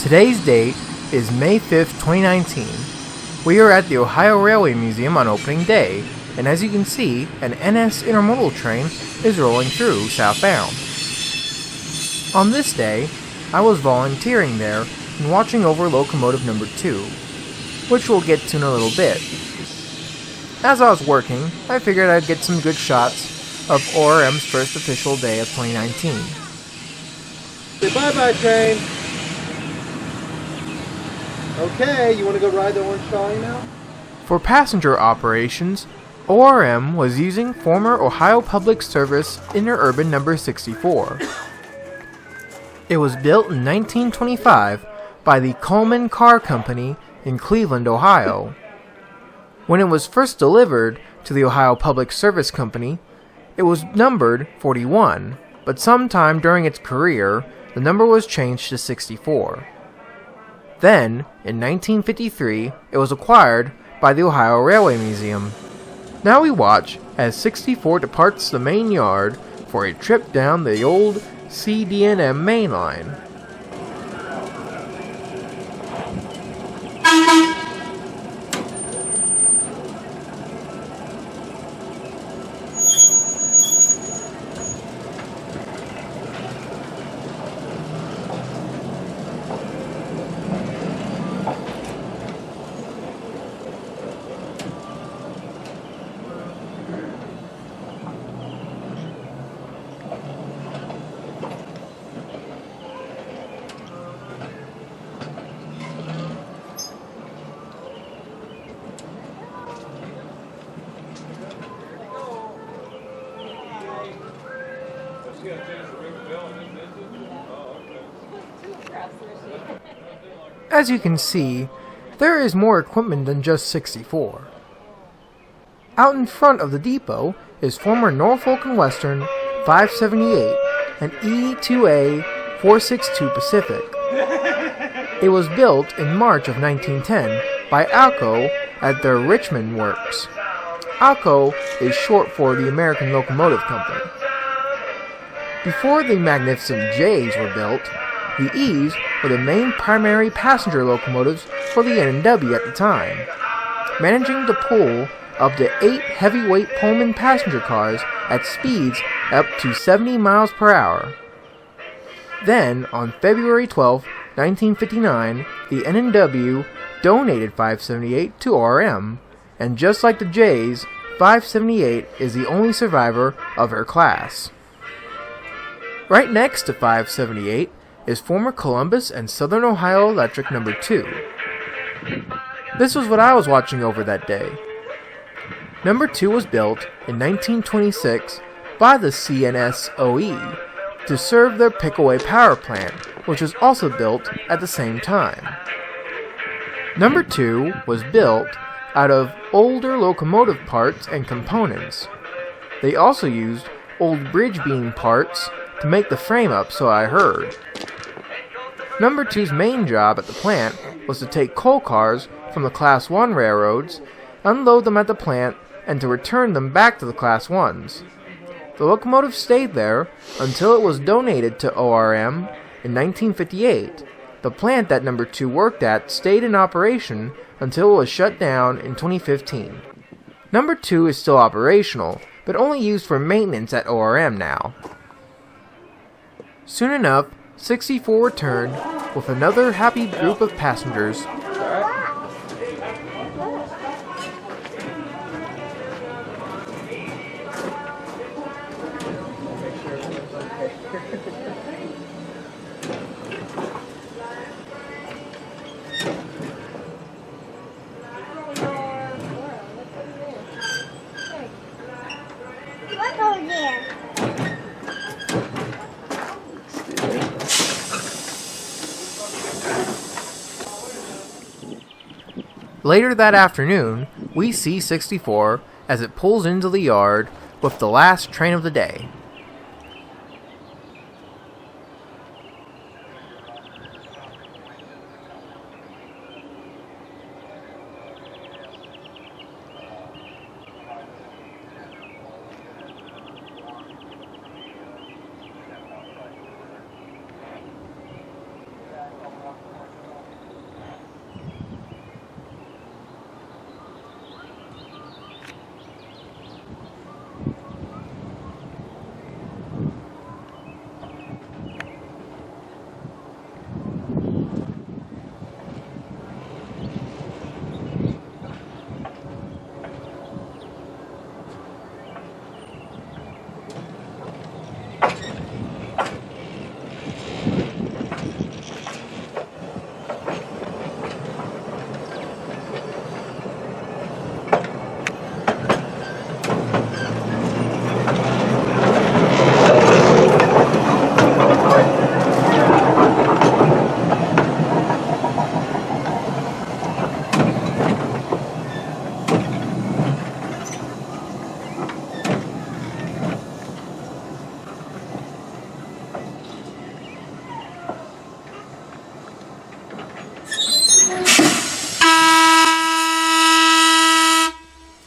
Today's date is May 5th, 2019. We are at the Ohio Railway Museum on opening day, and as you can see, an NS intermodal train is rolling through southbound. On this day, I was volunteering there and watching over locomotive number 2, which we'll get to in a little bit. As I was working, I figured I'd get some good shots of ORM's first official day of 2019. Say bye-bye, train. Okay, you want to go ride the orange trolley now? For passenger operations, ORM was using former Ohio Public Service Interurban number 64. It was built in 1925 by the Coleman Car Company in Cleveland, Ohio. When it was first delivered to the Ohio Public Service Company, it was numbered 41, but sometime during its career, the number was changed to 64. Then, in 1953, it was acquired by the Ohio Railway Museum. Now we watch as 64 departs the main yard for a trip down the old CD&M main line. As you can see, there is more equipment than just 64. Out in front of the depot is former Norfolk and Western 578 and E2A 462 Pacific. It was built in March of 1910 by ALCO at their Richmond works. ALCO is short for the American Locomotive Company. Before the magnificent J's were built, the E's were the main primary passenger locomotives for the N&W at the time, managing to pull up to 8 heavyweight Pullman passenger cars at speeds up to 70 miles per hour. Then, on February 12, 1959, the N&W donated 578 to ORM, and just like the J's, 578 is the only survivor of her class. Right next to 578 is former Columbus and Southern Ohio Electric number 2. This was what I was watching over that day. Number 2 was built in 1926 by the CNSOE to serve their Pickaway power plant, which was also built at the same time. Number 2 was built out of older locomotive parts and components. They also used old bridge beam parts to make the frame up, so I heard. Number 2's main job at the plant was to take coal cars from the Class 1 railroads, unload them at the plant, and to return them back to the Class 1s. The locomotive stayed there until it was donated to ORM in 1958. The plant that Number 2 worked at stayed in operation until it was shut down in 2015. Number 2 is still operational, but only used for maintenance at ORM now. Soon enough, 64 returned with another happy group of passengers. Later that afternoon, we see 64 as it pulls into the yard with the last train of the day.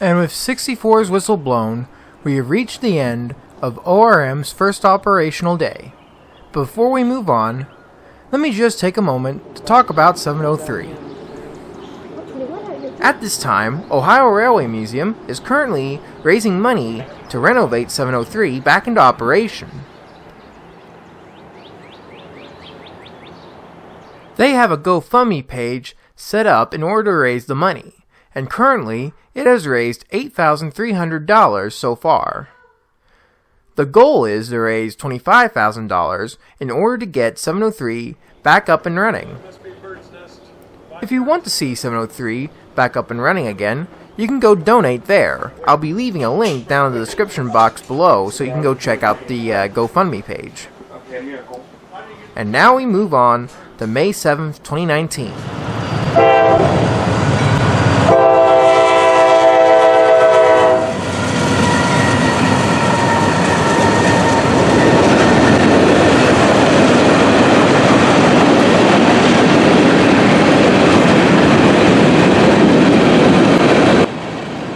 And with 64's whistle blown, we have reached the end of ORM's first operational day. Before we move on, let me just take a moment to talk about 703. At this time, Ohio Railway Museum is currently raising money to renovate 703 back into operation. They have a GoFundMe page set up in order to raise the money, and currently it has raised $8,300 so far. The goal is to raise $25,000 in order to get 703 back up and running. If you want to see 703 back up and running again, you can go donate there. I'll be leaving a link down in the description box below so you can go check out the GoFundMe page. And now we move on to May 7th, 2019.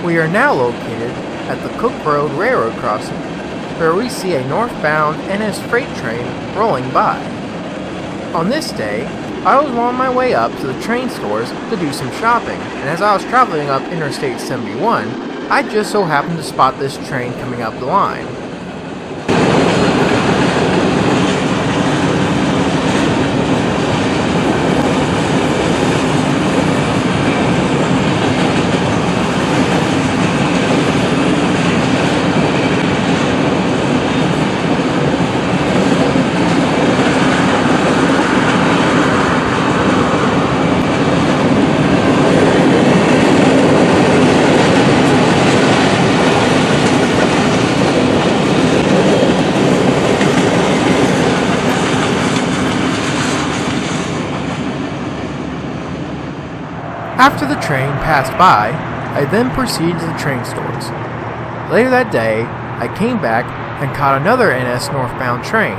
We are now located at the Cook Road Railroad crossing, where we see a northbound NS freight train rolling by. On this day, I was on my way up to the train stores to do some shopping, and as I was traveling up Interstate 71, I just so happened to spot this train coming up the line. After the train passed by, I then proceeded to the train stores. Later that day, I came back and caught another NS northbound train.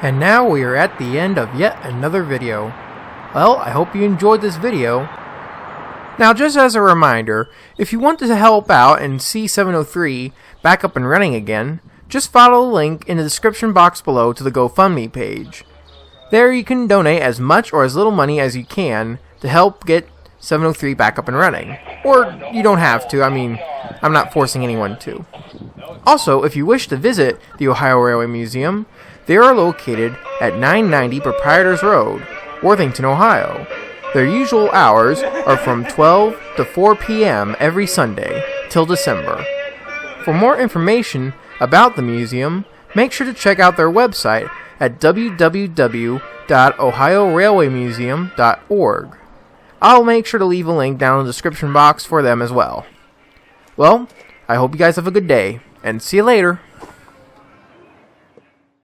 And now we are at the end of yet another video. Well, I hope you enjoyed this video. Now, just as a reminder, if you want to help out and see 703 back up and running again, just follow the link in the description box below to the GoFundMe page. There you can donate as much or as little money as you can to help get 703 back up and running. Or you don't have to, I'm not forcing anyone to. Also, if you wish to visit the Ohio Railway Museum, they are located at 990 Proprietors Road, Worthington, Ohio. Their usual hours are from 12 to 4 p.m. every Sunday till December. For more information about the museum, make sure to check out their website at www.ohiorailwaymuseum.org. I'll make sure to leave a link down in the description box for them as well. Well, I hope you guys have a good day, and see you later.